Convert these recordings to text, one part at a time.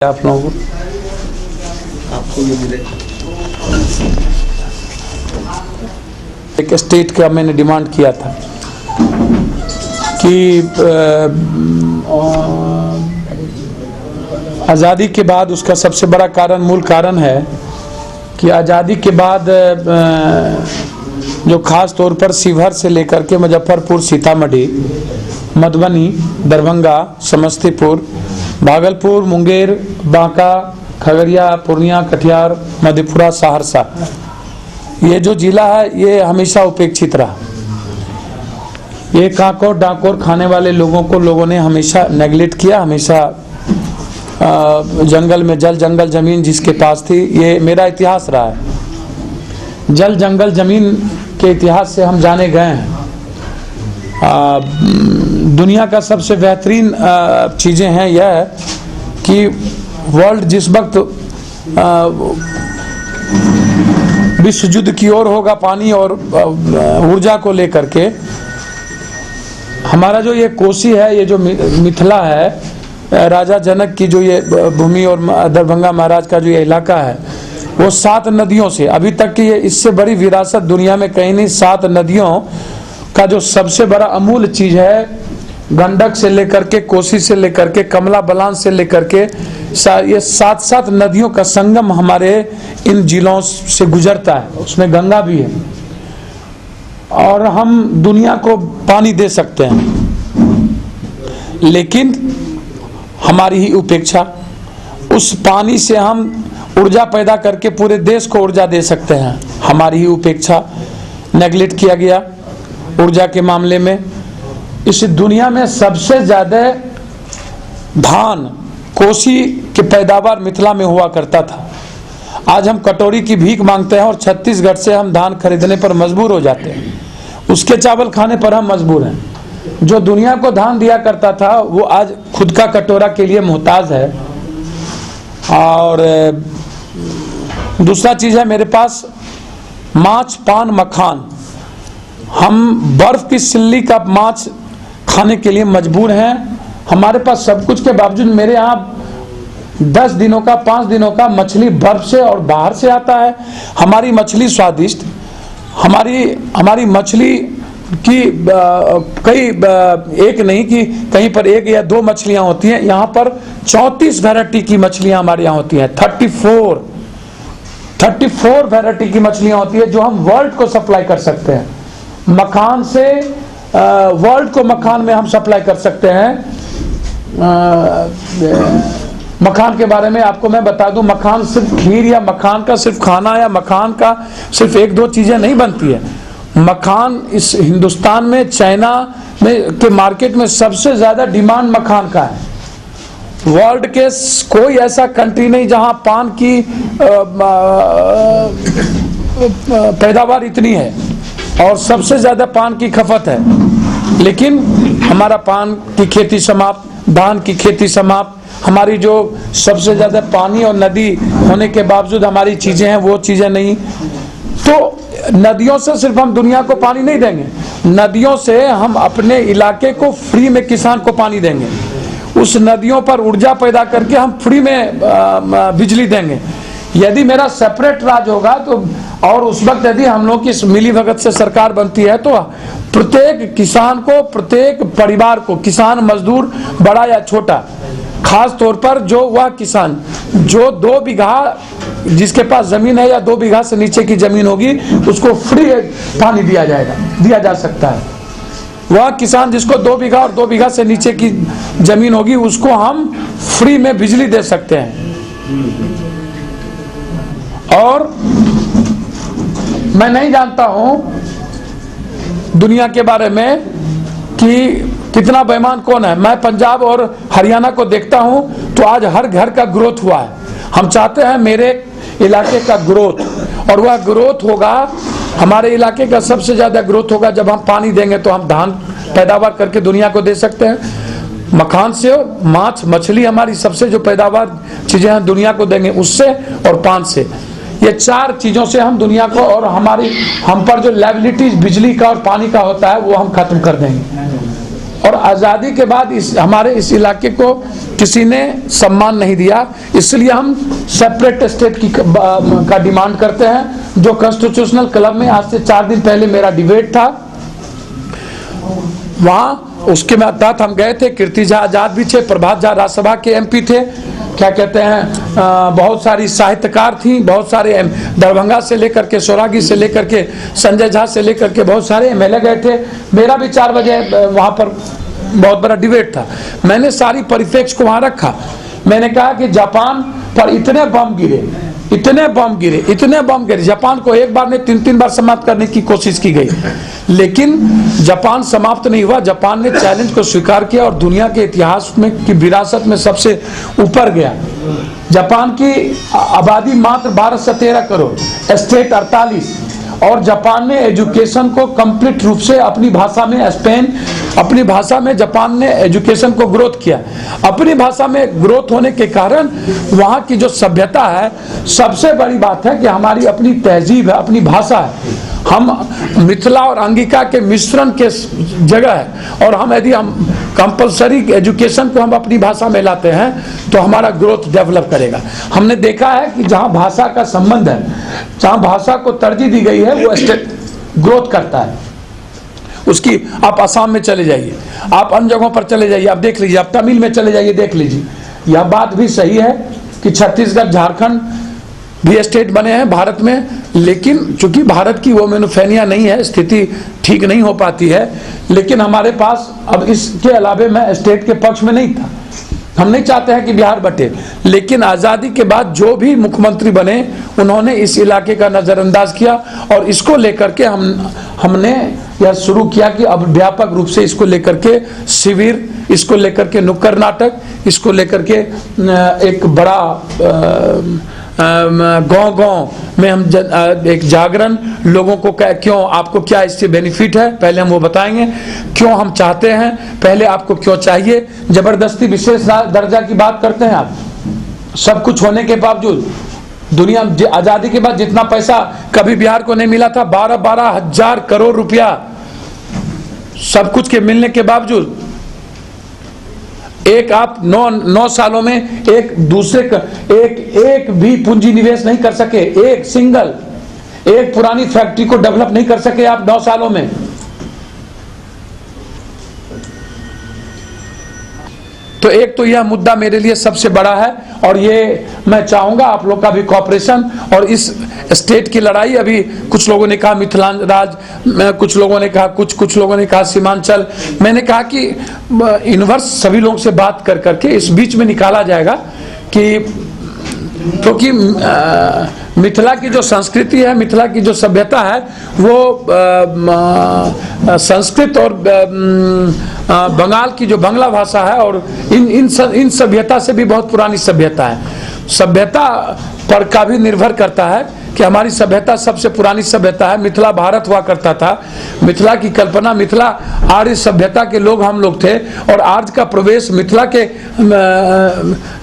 आप लोगों को आपको ये मिले। एक स्टेट का मैंने डिमांड किया था कि आज़ादी के बाद उसका सबसे बड़ा कारण, मूल कारण है कि आज़ादी के बाद जो खास तौर पर शिवहर से लेकर के मुजफ्फरपुर, सीतामढ़ी, मधुबनी, दरभंगा, समस्तीपुर, भागलपुर, मुंगेर, बांका, खगड़िया, पूर्णिया, कटिहार, मधेपुरा, सहरसा, ये जो जिला है ये हमेशा उपेक्षित रहा। ये कांकोर डाकोर खाने वाले लोगों को लोगों ने हमेशा नेगलेक्ट किया। हमेशा जंगल में जल जंगल जमीन जिसके पास थी, ये मेरा इतिहास रहा है। जल जंगल जमीन के इतिहास से हम जाने गए हैं। दुनिया का सबसे बेहतरीन चीज़ें हैं यह कि वर्ल्ड जिस वक्त विश्व युद्ध की ओर होगा पानी और ऊर्जा को लेकर के, हमारा जो ये कोसी है, ये जो मिथिला है, राजा जनक की जो ये भूमि और दरभंगा महाराज का जो ये इलाका है, वो 7 नदियों से अभी तक की ये इससे बड़ी विरासत दुनिया में कहीं नहीं। 7 नदियों का जो सबसे बड़ा अमूल्य चीज है, गंडक से लेकर के, कोसी से लेकर के, कमला बलान से लेकर के, ये 7 नदियों का संगम हमारे इन जिलों से गुजरता है। उसमें गंगा भी है और हम दुनिया को पानी दे सकते हैं, लेकिन हमारी ही उपेक्षा। उस पानी से हम ऊर्जा पैदा करके पूरे देश को ऊर्जा दे सकते हैं, हमारी ही उपेक्षा, नेगलेक्ट किया गया ऊर्जा के मामले में। इस दुनिया में सबसे ज्यादा धान कोसी की पैदावार मिथिला में हुआ करता था। आज हम कटोरी की भीख मांगते हैं और छत्तीसगढ़ से हम धान खरीदने पर मजबूर हो जाते हैं, उसके चावल खाने पर हम मजबूर हैं। जो दुनिया को धान दिया करता था वो आज खुद का कटोरा के लिए मोहताज है। और दूसरा चीज है मेरे पास माछ, पान, मखान। हम बर्फ की सिल्ली का माछ खाने के लिए मजबूर हैं। हमारे पास सब कुछ के बावजूद मेरे यहाँ 10 दिनों का, 5 दिनों का मछली बर्फ से और बाहर से आता है। हमारी मछली स्वादिष्ट, हमारी मछली की कई एक नहीं कि कहीं पर 1 या 2 मछलियां होती हैं। यहाँ पर 34 वैरायटी की मछलियां हमारे यहाँ होती हैं। 34 वैरायटी की मछलियां होती है जो हम वर्ल्ड को सप्लाई कर सकते हैं। मखान से वर्ल्ड को मखान में हम सप्लाई कर सकते हैं। मखान के बारे में आपको मैं बता दूं, मखान सिर्फ खीर या मखान का सिर्फ खाना या मखान का सिर्फ 1-2 चीजें नहीं बनती है। मखान इस हिंदुस्तान में, चाइना में के मार्केट में सबसे ज्यादा डिमांड मखान का है। वर्ल्ड के कोई ऐसा कंट्री नहीं जहां पान की पैदावार इतनी है और सबसे ज्यादा पान की खपत है। लेकिन हमारा पान की खेती समाप्त, धान की खेती समाप्त, हमारी जो सबसे ज्यादा पानी और नदी होने के बावजूद हमारी चीजें हैं वो चीजें नहीं। तो नदियों से सिर्फ हम दुनिया को पानी नहीं देंगे, नदियों से हम अपने इलाके को फ्री में किसान को पानी देंगे। उस नदियों पर ऊर्जा पैदा करके हम फ्री में बिजली देंगे। यदि मेरा सेपरेट राज होगा तो, और उस वक्त यदि हम लोग की मिली भगत से सरकार बनती है, तो प्रत्येक किसान को, प्रत्येक परिवार को, किसान मजदूर बड़ा या छोटा, खास तौर पर जो वह किसान जो 2 बीघा जिसके पास जमीन है या 2 बीघा से नीचे की जमीन होगी, उसको फ्री पानी दिया जा सकता है। वह किसान जिसको 2 बीघा और 2 बीघा से नीचे की जमीन होगी, उसको हम फ्री में बिजली दे सकते हैं। और मैं नहीं जानता हूं दुनिया के बारे में कि कितना बेईमान कौन है। मैं पंजाब और हरियाणा को देखता हूं तो आज हर घर का ग्रोथ हुआ है। हम चाहते हैं मेरे इलाके का ग्रोथ, और वह ग्रोथ होगा, हमारे इलाके का सबसे ज्यादा ग्रोथ होगा जब हम पानी देंगे। तो हम धान पैदावार करके दुनिया को दे सकते हैं, मखान से, माछ, मछली, हमारी सबसे जो पैदावार चीजें हैं दुनिया को देंगे उससे, और पान से। ये 4 चीजों से हम दुनिया को, और हम पर जो लायबिलिटीज बिजली का और पानी का होता है वो हम खत्म कर देंगे। और आज़ादी के बाद हमारे इस इलाके को किसी ने सम्मान नहीं दिया, इसलिए हम सेपरेट स्टेट का डिमांड करते हैं। जो कॉन्स्टिट्यूशनल क्लब में आज से 4 दिन पहले मेरा डिबेट था, वहाँ उसके तहत हम गए थे। कीर्ति झा आजाद भी थे, प्रभात झा राज्यसभा के MP थे, क्या कहते हैं, बहुत सारी साहित्यकार थी, बहुत सारे दरभंगा से लेकर के, सौरागी से लेकर के, संजय झा से लेकर के बहुत सारे MLA गए थे। मेरा भी 4 बजे वहाँ पर बहुत बड़ा डिबेट था। मैंने सारी परिप्रेक्ष्य को वहाँ रखा। मैंने कहा कि जापान पर इतने बम गिरे, जापान को एक बार नहीं 3 बार समाप्त करने की कोशिश की गई, लेकिन जापान समाप्त नहीं हुआ। जापान ने चैलेंज को स्वीकार किया और दुनिया के इतिहास में की विरासत में सबसे ऊपर गया। जापान की आबादी मात्र 12 से 13 करोड़, स्टेट 48, और जापान ने एजुकेशन को कंप्लीट रूप से अपनी भाषा में, अपनी भाषा में जापान ने एजुकेशन को ग्रोथ किया। अपनी भाषा में ग्रोथ होने के कारण वहाँ की जो सभ्यता है, सबसे बड़ी बात है कि हमारी अपनी तहजीब है, अपनी भाषा है। हम मिथिला और अंगिका के मिश्रण के जगह है, और यदि हम कंपलसरी एजुकेशन को हम अपनी भाषा में लाते हैं तो हमारा ग्रोथ डेवलप करेगा। हमने देखा है कि जहाँ भाषा का संबंध है, जहाँ भाषा को तरजीह दी गई है, वो स्टेट ग्रोथ करता है। उसकी आप असम में चले जाइए, आप अन्य जगहों पर चले जाइए, आप देख लीजिए, आप तमिल में चले जाइए, देख लीजिए। यह बात भी सही है कि छत्तीसगढ़, झारखंड भी स्टेट बने हैं भारत में, लेकिन चूंकि भारत की वो मेनुफेनिया नहीं है, स्थिति ठीक नहीं हो पाती है। लेकिन हमारे पास अब इसके अलावे, मैं स्टेट के पक्ष में नहीं था, हम नहीं चाहते हैं कि बिहार बटे, लेकिन आज़ादी के बाद जो भी मुख्यमंत्री बने उन्होंने इस इलाके का नज़रअंदाज किया, और इसको लेकर के हमने यह शुरू किया कि अब व्यापक रूप से इसको लेकर के शिविर, इसको लेकर के नुक्कड़ नाटक, इसको लेकर के एक बड़ा गांव-गांव में हम एक जागरण, लोगों को क्यों, आपको क्या इससे बेनिफिट है पहले हम वो बताएंगे, क्यों हम चाहते हैं, पहले आपको क्यों चाहिए। जबरदस्ती विशेष दर्जा की बात करते हैं आप, सब कुछ होने के बावजूद। दुनिया आज़ादी के बाद जितना पैसा कभी बिहार को नहीं मिला था, 12-12 हजार करोड़ रुपया, सब कुछ के मिलने के बावजूद, एक आप 9 सालों में एक दूसरे का एक भी पूंजी निवेश नहीं कर सके, एक पुरानी फैक्ट्री को डेवलप नहीं कर सके आप 9 सालों में। तो एक तो यह मुद्दा मेरे लिए सबसे बड़ा है, और ये मैं चाहूंगा आप लोग का भी कोऑपरेशन। और इस स्टेट की लड़ाई, अभी कुछ लोगों ने कहा मिथिलांचल, कुछ लोगों ने कहा कुछ लोगों ने कहा सीमांचल। मैंने कहा कि यूनिवर्स सभी लोगों से बात कर करके इस बीच में निकाला जाएगा कि, क्योंकि मिथिला की जो संस्कृति है, मिथिला की जो सभ्यता है, वो संस्कृत और बंगाल की जो बांग्ला भाषा है, और इन सभ्यता से भी बहुत पुरानी सभ्यता है। सभ्यता पर का भी निर्भर करता है कि हमारी सभ्यता सबसे पुरानी सभ्यता है। मिथिला भारत हुआ करता था, मिथिला की कल्पना, मिथिला आर्य सभ्यता के लोग हम लोग थे, और आर्य का प्रवेश मिथिला के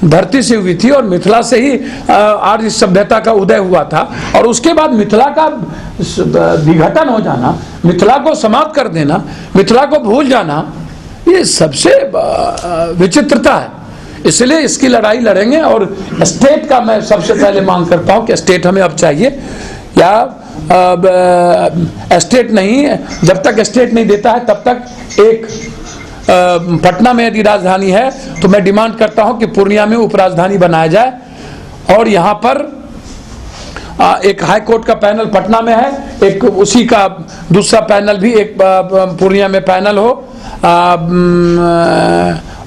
धरती से हुई थी, और मिथिला से ही आर्य सभ्यता का उदय हुआ था। और उसके बाद मिथिला का विघटन हो जाना, मिथिला को समाप्त कर देना, मिथिला को भूल जाना, ये सबसे विचित्रता है। इसलिए इसकी लड़ाई लड़ेंगे, और स्टेट का मैं सबसे पहले मांग करता हूं कि स्टेट हमें अब चाहिए, या स्टेट नहीं, जब तक स्टेट नहीं देता है तब तक एक पटना में यदि राजधानी है तो मैं डिमांड करता हूं कि पूर्णिया में उपराजधानी बनाया जाए, और यहां पर एक हाई कोर्ट का पैनल पटना में है, एक उसी का दूसरा पैनल भी एक पूर्णिया में पैनल हो,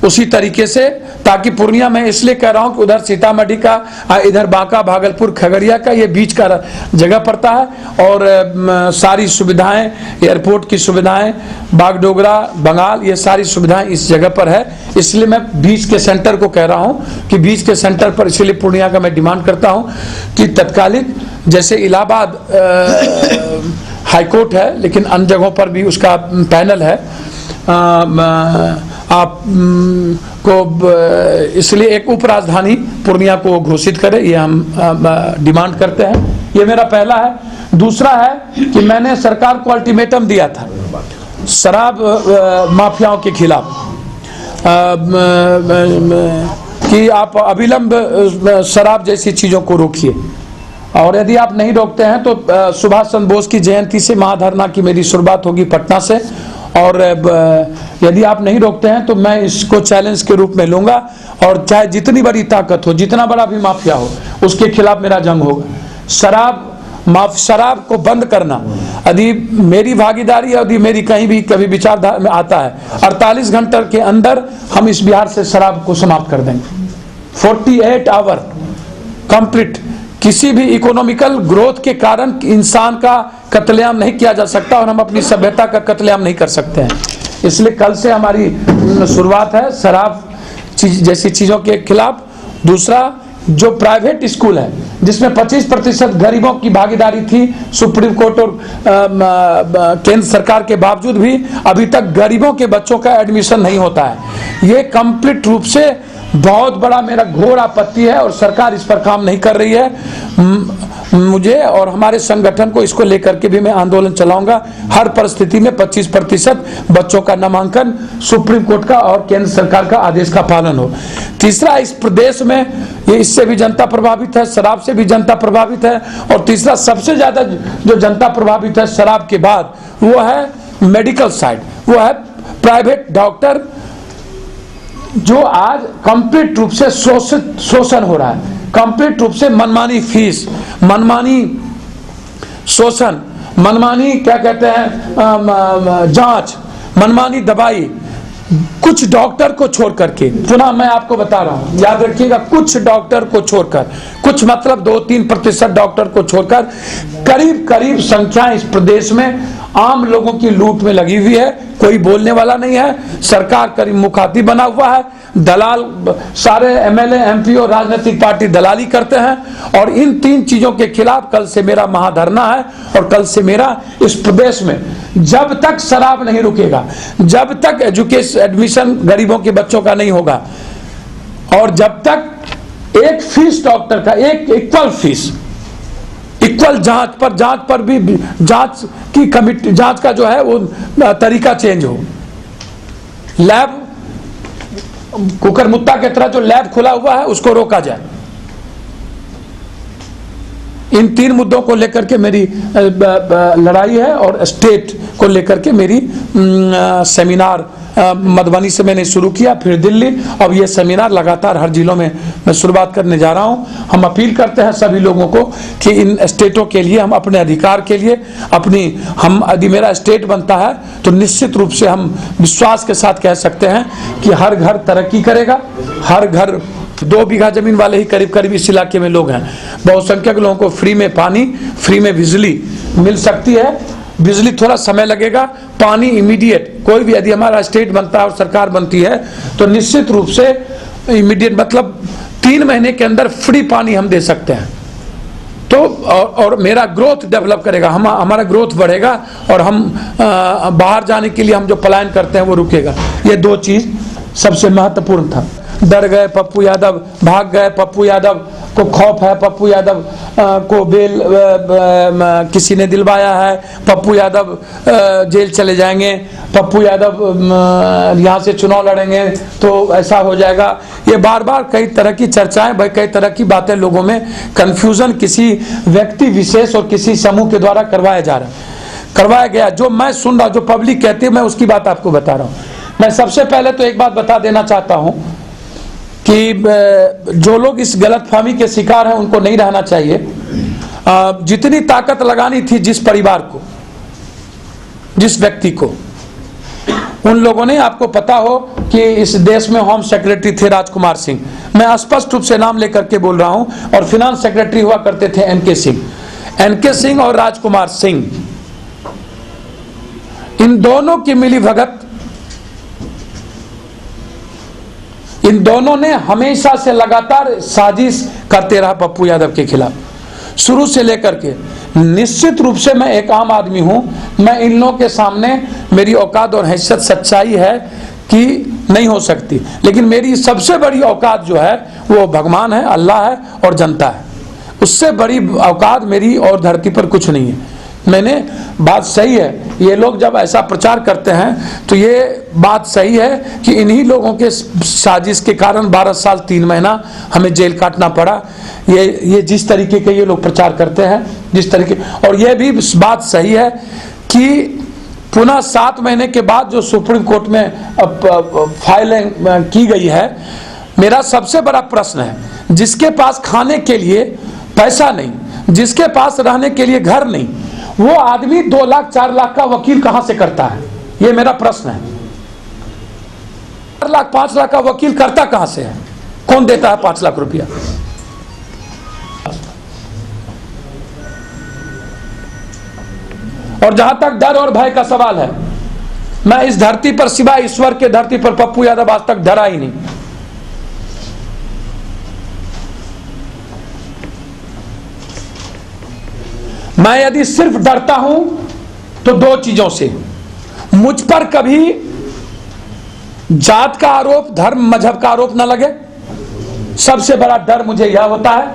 उसी तरीके से, ताकि पूर्णिया में इसलिए कह रहा हूं कि उधर सीतामढ़ी का, इधर बांका, भागलपुर, खगड़िया का ये बीच का जगह पड़ता है, और सारी सुविधाएं, एयरपोर्ट की सुविधाएं, बागडोगरा, बंगाल, ये सारी सुविधाएं इस जगह पर है। इसलिए मैं बीच के सेंटर को कह रहा हूं कि बीच के सेंटर पर, इसलिए पूर्णिया का मैं डिमांड करता हूं कि तत्कालिक, जैसे इलाहाबाद हाईकोर्ट है, लेकिन अन्य जगहों पर भी उसका पैनल है, आप को इसलिए एक उपराजधानी पूर्णिया को घोषित करें, ये हम डिमांड करते हैं। ये मेरा पहला है। दूसरा है कि मैंने सरकार को अल्टीमेटम दिया था, शराब माफियाओं के खिलाफ कि आप अविलंब शराब जैसी चीज़ों को रोकिए, और यदि आप नहीं रोकते हैं तो सुभाष चंद्र बोस की जयंती से महाधरना की मेरी शुरुआत होगी पटना से, और यदि आप नहीं रोकते हैं तो मैं इसको चैलेंज के रूप में लूँगा, और चाहे जितनी बड़ी ताकत हो, जितना बड़ा भी माफिया हो, उसके खिलाफ मेरा जंग होगा। शराब को बंद करना यदि मेरी भागीदारी, यदि मेरी कहीं भी कभी विचारधारा में आता है, 48 घंटे के अंदर हम इस बिहार से शराब को समाप्त कर देंगे। 48 आवर कंप्लीट। किसी भी इकोनॉमिकल ग्रोथ के कारण इंसान का कत्लेआम नहीं किया जा सकता, और हम अपनी सभ्यता का कत्लेआम नहीं कर सकते हैं। इसलिए कल से हमारी शुरुआत है शराब जैसी चीज़ों के खिलाफ। दूसरा, जो प्राइवेट स्कूल है जिसमें 25% गरीबों की भागीदारी थी, सुप्रीम कोर्ट और केंद्र सरकार के बावजूद भी अभी तक गरीबों के बच्चों का एडमिशन नहीं होता है। ये कंप्लीट रूप से बहुत बड़ा मेरा घोर आपत्ति है, और सरकार इस पर काम नहीं कर रही है। मुझे और हमारे संगठन को इसको लेकर के भी मैं आंदोलन चलाऊंगा। हर परिस्थिति में 25% बच्चों का नामांकन सुप्रीम कोर्ट का और केंद्र सरकार का आदेश का पालन हो। तीसरा, इस प्रदेश में ये इससे भी जनता प्रभावित है, शराब से भी जनता प्रभावित है, और तीसरा सबसे ज्यादा जो जनता प्रभावित है शराब के बाद, वो है मेडिकल साइड, वो है प्राइवेट डॉक्टर, जो आज कंप्लीट रूप से शोषण हो रहा है। कंप्लीट रूप से मनमानी फीस, मनमानी शोषण, मनमानी क्या कहते हैं जांच, मनमानी दवाई, कुछ डॉक्टर को छोड़ करके, पुनः मैं आपको बता रहा हूं, याद रखिएगा, कुछ डॉक्टर को छोड़कर, कुछ मतलब 2-3% डॉक्टर को छोड़कर करीब करीब संख्या इस प्रदेश में आम लोगों की लूट में लगी हुई है। कोई बोलने वाला नहीं है। सरकार करीब मुखातिब बना हुआ है। दलाल, सारे एमएलए, एमपी और राजनीतिक पार्टी दलाली करते हैं। और इन 3 चीजों के खिलाफ कल से मेरा महाधरना है, और कल से मेरा इस प्रदेश में जब तक शराब नहीं रुकेगा, जब तक एजुकेशन एडमिशन गरीबों के बच्चों का नहीं होगा, और जब तक एक फीस डॉक्टर का, एक इक्वल फीस, इक्वल जांच पर भी जांच की कमिटी, जांच का जो है वो तरीका चेंज हो। लैब कुकर मुत्ता की तरह जो लैब खुला हुआ है उसको रोका जाए। इन 3 मुद्दों को लेकर के मेरी लड़ाई है, और स्टेट को लेकर के मेरी सेमिनार मधुबनी से मैंने शुरू किया, फिर दिल्ली, अब ये सेमिनार लगातार हर जिलों में मैं शुरुआत करने जा रहा हूं। हम अपील करते हैं सभी लोगों को कि इन स्टेटों के लिए, हम अपने अधिकार के लिए, हम यदि मेरा स्टेट बनता है तो निश्चित रूप से हम विश्वास के साथ कह सकते हैं कि हर घर तरक्की करेगा। हर घर, 2 बीघा जमीन वाले ही करीब करीब इस इलाके में लोग हैं। बहुसंख्यक लोगों को फ्री में पानी, फ्री में बिजली मिल सकती है। बिजली थोड़ा समय लगेगा, पानी इमीडिएट, कोई भी यदि हमारा स्टेट बनता है और सरकार बनती है तो निश्चित रूप से इमीडिएट, मतलब 3 महीने के अंदर फ्री पानी हम दे सकते हैं। तो और मेरा ग्रोथ डेवलप करेगा, हमारा ग्रोथ बढ़ेगा, और हम बाहर जाने के लिए हम जो पलायन करते हैं वो रुकेगा। ये 2 चीज सबसे महत्वपूर्ण था। डर गए पप्पू यादव, भाग गए पप्पू यादव को, खौफ है पप्पू यादव को बेल किसी ने दिलवाया है, पप्पू यादव जेल चले जाएंगे, पप्पू यादव यहाँ से चुनाव लड़ेंगे तो ऐसा हो जाएगा। ये बार बार कई तरह की चर्चाएं, भाई कई तरह की बातें, लोगों में कंफ्यूजन किसी व्यक्ति विशेष और किसी समूह के द्वारा करवाया गया। जो मैं सुन रहा हूँ, जो पब्लिक कहती है, मैं उसकी बात आपको बता रहा हूँ। मैं सबसे पहले तो एक बात बता देना चाहता हूँ कि जो लोग इस गलतफहमी के शिकार हैं उनको नहीं रहना चाहिए। जितनी ताकत लगानी थी जिस परिवार को, जिस व्यक्ति को, उन लोगों ने, आपको पता हो कि इस देश में होम सेक्रेटरी थे राजकुमार सिंह, मैं स्पष्ट रूप से नाम लेकर के बोल रहा हूं, और फिनांस सेक्रेटरी हुआ करते थे एनके सिंह और राजकुमार सिंह। इन दोनों की मिलीभगत, इन दोनों ने हमेशा से लगातार साजिश करते रहा पप्पू यादव के खिलाफ, शुरू से लेकर के। निश्चित रूप से मैं एक आम आदमी हूं, मैं इन लोगों के सामने, मेरी औकात और हैसियत, सच्चाई है कि नहीं हो सकती, लेकिन मेरी सबसे बड़ी औकात जो है वो भगवान है, अल्लाह है और जनता है। उससे बड़ी औकात मेरी और धरती पर कुछ नहीं है। मैंने बात सही है, ये लोग जब ऐसा प्रचार करते हैं तो ये बात सही है कि इन्हीं लोगों के साजिश के कारण 12 साल 3 महीना हमें जेल काटना पड़ा। ये जिस तरीके के ये लोग प्रचार करते हैं, जिस तरीके, और ये भी बात सही है कि पुनः 7 महीने के बाद जो सुप्रीम कोर्ट में फाइलिंग की गई है, मेरा सबसे बड़ा प्रश्न है, जिसके पास खाने के लिए पैसा नहीं, जिसके पास रहने के लिए घर नहीं, वो आदमी 2 लाख 4 लाख का वकील कहां से करता है? ये मेरा प्रश्न है। 4 लाख 5 लाख का वकील करता कहां से है? कौन देता है 5 लाख रुपया? और जहां तक डर और भय का सवाल है, मैं इस धरती पर सिवाय ईश्वर के धरती पर पप्पू यादव आज तक डरा ही नहीं। मैं यदि सिर्फ डरता हूं तो 2 चीजों से, मुझ पर कभी जात का आरोप, धर्म मजहब का आरोप ना लगे, सबसे बड़ा डर मुझे यह होता है।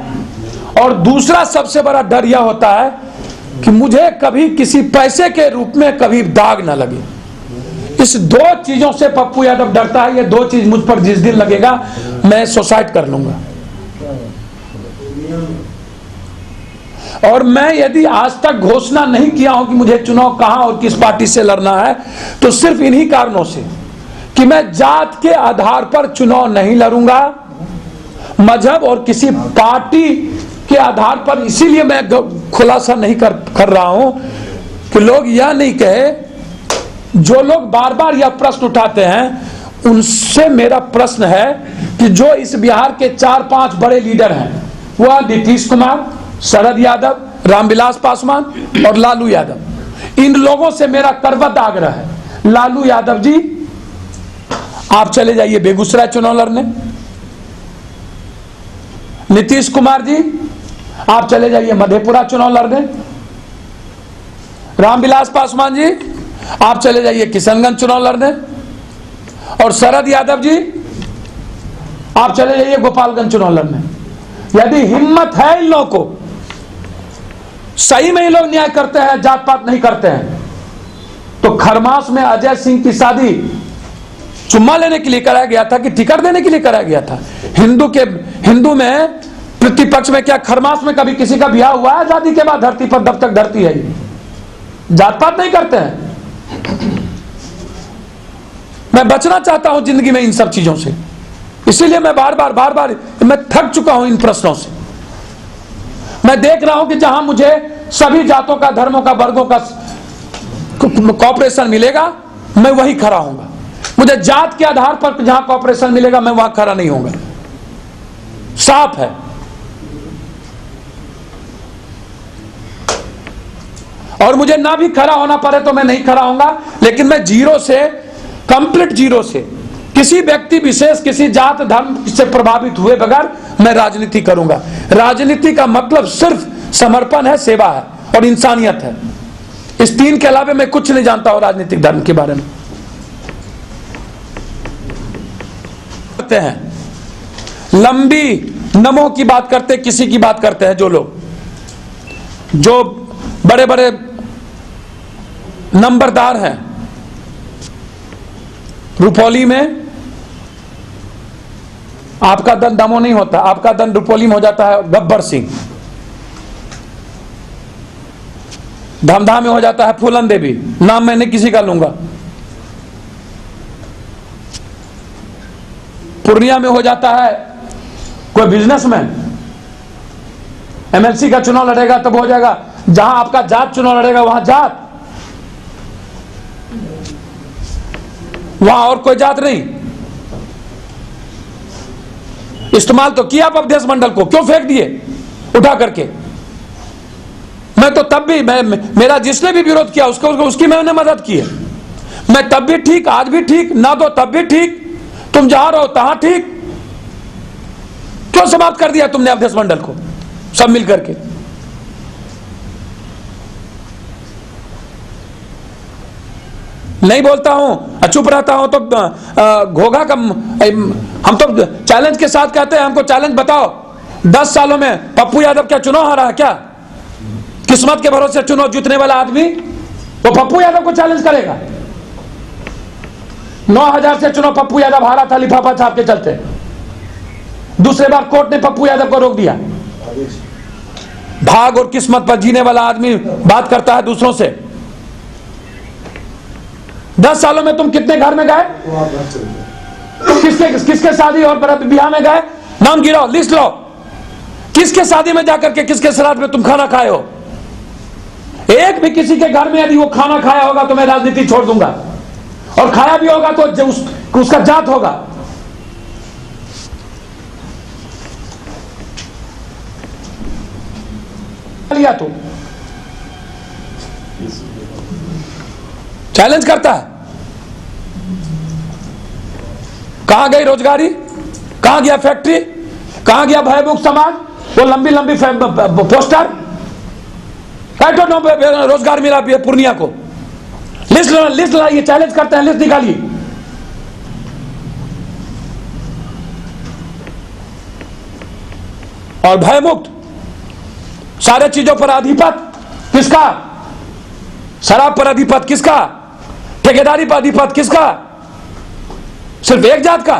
और दूसरा सबसे बड़ा डर यह होता है कि मुझे कभी किसी पैसे के रूप में कभी दाग ना लगे। इस 2 चीजों से पप्पू यादव डरता है। ये 2 चीज मुझ पर जिस दिन लगेगा मैं सुसाइड कर लूंगा। और मैं यदि आज तक घोषणा नहीं किया हूं कि मुझे चुनाव कहां और किस पार्टी से लड़ना है, तो सिर्फ इन्हीं कारणों से कि मैं जात के आधार पर चुनाव नहीं लड़ूंगा, मजहब और किसी पार्टी के आधार पर। इसीलिए मैं खुलासा नहीं कर रहा हूं कि लोग यह नहीं कहे, जो लोग बार बार यह प्रश्न उठाते हैं उनसे मेरा प्रश्न है कि जो इस बिहार के 4-5 बड़े लीडर हैं, वह नीतीश कुमार, शरद यादव, रामविलास पासवान और लालू यादव, इन लोगों से मेरा करबद्ध आग्रह है। लालू यादव जी, आप चले जाइए बेगूसराय चुनाव लड़ने। नीतीश कुमार जी, आप चले जाइए मधेपुरा चुनाव लड़ने। रामविलास पासवान जी, आप चले जाइए किशनगंज चुनाव लड़ने। और शरद यादव जी, आप चले जाइए गोपालगंज चुनाव लड़ने। यदि हिम्मत है इन लोगों को, सही में ये लोग न्याय करते हैं, जात पात नहीं करते हैं, तो खरमास में अजय सिंह की शादी चुम्मा लेने के लिए कराया गया था कि टिकट देने के लिए कराया गया था? हिंदू में प्रतिपक्ष में क्या खरमास में कभी किसी का ब्याह हुआ है आजादी के बाद? धरती पर दब तक धरती है, जात पात नहीं करते हैं। मैं बचना चाहता हूं जिंदगी में इन सब चीजों से, इसीलिए मैं बार बार मैं थक चुका हूं इन प्रश्नों से। मैं देख रहा हूं कि जहां मुझे सभी जातों का, धर्मों का, वर्गों का कॉपरेशन मिलेगा, मैं वही खड़ा होऊंगा। मुझे जात के आधार पर जहां कॉपरेशन मिलेगा, मैं वहां खड़ा नहीं होऊंगा। साफ है। और मुझे ना भी खड़ा होना पड़े तो मैं नहीं खड़ा होऊंगा, लेकिन मैं जीरो से, कंप्लीट जीरो से, किसी व्यक्ति विशेष, किसी जात धर्म से प्रभावित हुए बगैर मैं राजनीति करूंगा। राजनीति का मतलब सिर्फ समर्पण है, सेवा है और इंसानियत है। इस 3 के अलावा मैं कुछ नहीं जानता हूं राजनीतिक धर्म के बारे में। करते हैं लंबी नमों की बात करते, किसी की बात करते हैं, जो लोग, जो बड़े बड़े नंबरदार हैं। रुपौली में आपका दन दमो नहीं होता, आपका दन रुपौली में हो जाता है गब्बर सिंह। धमधा में हो जाता है फूलन देवी, नाम मैंने किसी का लूंगा। पूर्णिया में हो जाता है कोई बिजनेसमैन, एमएलसी का चुनाव लड़ेगा तब हो जाएगा। जहां आपका जात चुनाव लड़ेगा वहां जात, वहां और कोई जात नहीं। इस्तेमाल तो किया आप अवधेश मंडल को, क्यों फेंक दिए उठा करके? मैं तो तब भी, मेरा जिसने भी विरोध किया उसको उसकी मैंने मदद की है। मैं तब भी ठीक, आज भी ठीक, ना दो तब भी ठीक, तुम जहां रहो तहां ठीक। क्यों समाप्त कर दिया तुमने अवधेश मंडल को सब मिलकर के? नहीं बोलता हूं, चुप रहता हूं तो घोघा का, हम तो चैलेंज के साथ कहते हैं, हमको चैलेंज बताओ, 10 सालों में पप्पू यादव क्या चुनाव हारा है क्या? किस्मत के भरोसे चुनाव जीतने वाला आदमी वो पप्पू यादव को चैलेंज करेगा। 9,000 से चुनाव पप्पू यादव हारा था लिफाफा छाप के चलते। दूसरे बार कोर्ट ने पप्पू यादव को रोक दिया। भाग और किस्मत पर जीने वाला आदमी बात करता है दूसरों से। 10 सालों में तुम कितने घर में गए? किसके शादी और ब्याह में गए? नाम गिराओ, लिस्ट लो। किसके शादी में जाकर के, किसके श्राद्ध में तुम खाना खाए हो? एक भी किसी के घर में यदि वो खाना खाया होगा तो मैं राजनीति छोड़ दूंगा, और खाया भी होगा तो उसका जात होगा। लिया तो चैलेंज करता है। कहां गई रोजगारी? कहां गया फैक्ट्री? कहां गया भयमुक्त समाज? वो लंबी लंबी पोस्टर। रोजगार मिला पूर्णिया को। लिस्ट लाइए, चैलेंज करते हैं, लिस्ट निकालिए। और भयमुक्त सारे चीजों पर अधिपत किसका? शराब पर अधिपत किसका? ठेकेदारी पर अधिपत किसका? सिर्फ एक जात का।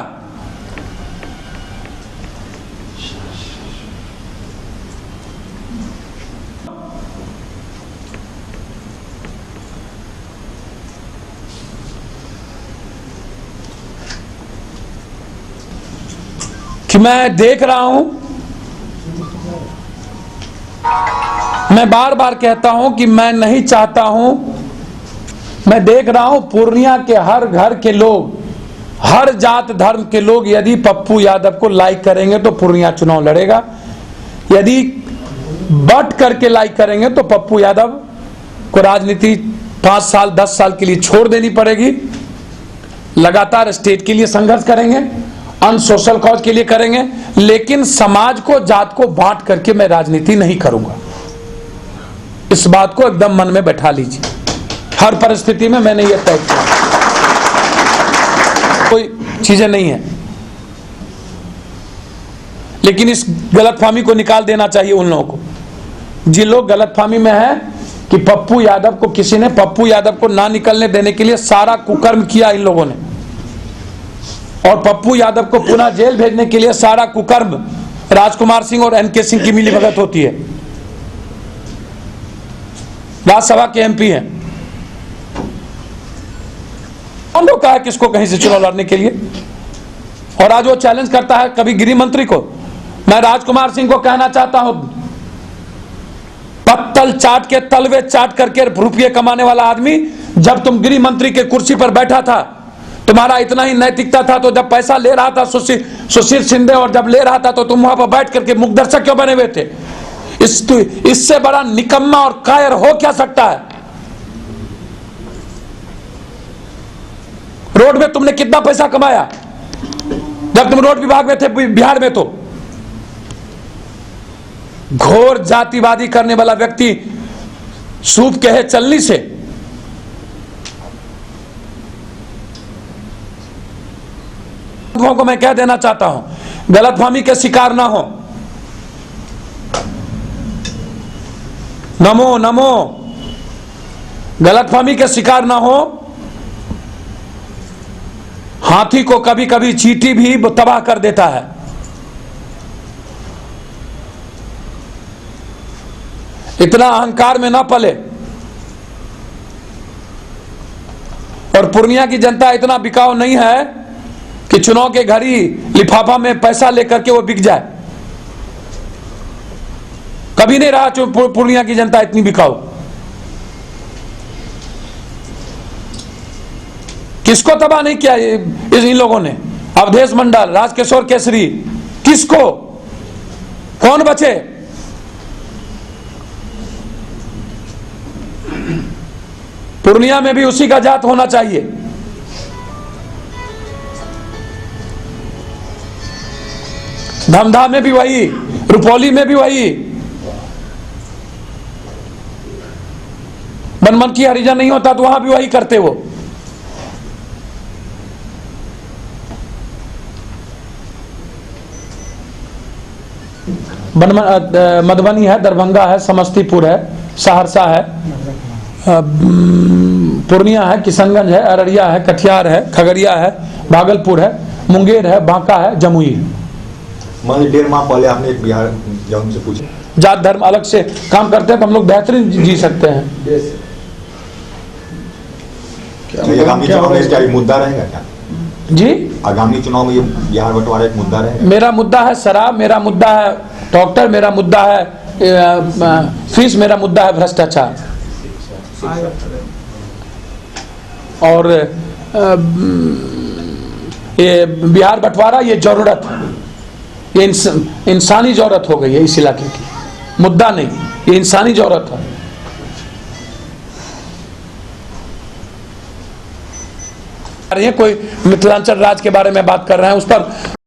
कि मैं देख रहा हूं, मैं बार बार कहता हूं कि मैं नहीं चाहता हूं, मैं देख रहा हूं पूर्णिया के हर घर के लोग, हर जात धर्म के लोग यदि पप्पू यादव को लाइक करेंगे तो पूर्णिया चुनाव लड़ेगा। यदि बट करके लाइक करेंगे तो पप्पू यादव को राजनीति 5 साल 10 साल के लिए छोड़ देनी पड़ेगी। लगातार स्टेट के लिए संघर्ष करेंगे, अनसोशल कॉज के लिए करेंगे, लेकिन समाज को, जात को बांट करके मैं राजनीति नहीं करूंगा। इस बात को एकदम मन में बैठा लीजिए। हर परिस्थिति में मैंने यह तय किया, कोई चीजें नहीं है। लेकिन इस गलतफहमी को निकाल देना चाहिए उन लोगों को जिन लोग गलतफहमी में है कि पप्पू यादव को, किसी ने पप्पू यादव को ना निकलने देने के लिए सारा कुकर्म किया इन लोगों ने, और पप्पू यादव को पुनः जेल भेजने के लिए सारा कुकर्म राजकुमार सिंह और एनके सिंह की मिलीभगत होती है। राज्यसभा के एमपी हैं, कौन लोग कहा किसको कहीं से चुनाव लड़ने के लिए? और आज वो चैलेंज करता है कभी गृह मंत्री को। मैं राजकुमार सिंह को कहना चाहता हूं, पत्तल चाट के, तलवे चाट करके रुपये कमाने वाला आदमी, जब तुम गृह मंत्री के कुर्सी पर बैठा था, तुम्हारा इतना ही नैतिकता था तो जब पैसा ले रहा था सुशील शिंदे, और जब ले रहा था तो तुम वहां पर बैठ करके मुखदर्शक क्यों बने हुए थे? इससे बड़ा निकम्मा और कायर हो क्या सकता है? रोड में तुमने कितना पैसा कमाया जब तुम रोड विभाग में थे बिहार में? तो घोर जातिवादी करने वाला व्यक्ति सूप कहे चलनी से को मैं कह देना चाहता हूं, गलतफहमी के शिकार ना हो। नमो नमो, गलतफहमी के शिकार ना हो। हाथी को कभी कभी चींटी भी तबाह कर देता है। इतना अहंकार में ना पले। और पूर्णिया की जनता इतना बिकाऊ नहीं है कि चुनाव के घड़ी लिफाफा में पैसा लेकर के वो बिक जाए। कभी नहीं रहा पूर्णिया की जनता इतनी बिकाऊ। किसको तबाह नहीं किया इन लोगों ने? अवधेश मंडल, राजकिशोर केसरी, किसको? कौन बचे? पूर्णिया में भी उसी का जात होना चाहिए। धमधा में भी वही, रुपौली में भी वही। बनमनखी हरिजन नहीं होता तो वहां भी वही करते वो। मधुबनी है, दरभंगा है, समस्तीपुर है, सहरसा है, पूर्णिया है, किशनगंज है, अररिया है, कटिहार है, खगड़िया है, भागलपुर है, मुंगेर है, बांका है, जमुई है। मान लीजिए 1.5 माह पहले आपने एक बिहार जवान से पूछा, जात धर्म अलग से काम करते हैं तो हम लोग बेहतरीन जी सकते हैं। आगामी चुनाव में इसका मुद्दा रहेगा क्या? जी, आगामी चुनाव में ये बिहार बंटवारा एक मुद्दा रहेगा? मेरा मुद्दा है शराब, मेरा मुद्दा है डॉक्टर, मेरा मुद्दा है फीस, मेरा मुद्दा है भ्रष्टाचार। और ये बिहार बंटवारा ये जरूरत है, ये इंसानी जरूरत हो गई है इस इलाके की, मुद्दा नहीं, ये इंसानी जरूरत है। कोई मिथिलांचल राज्य के बारे में बात कर रहे हैं, उस पर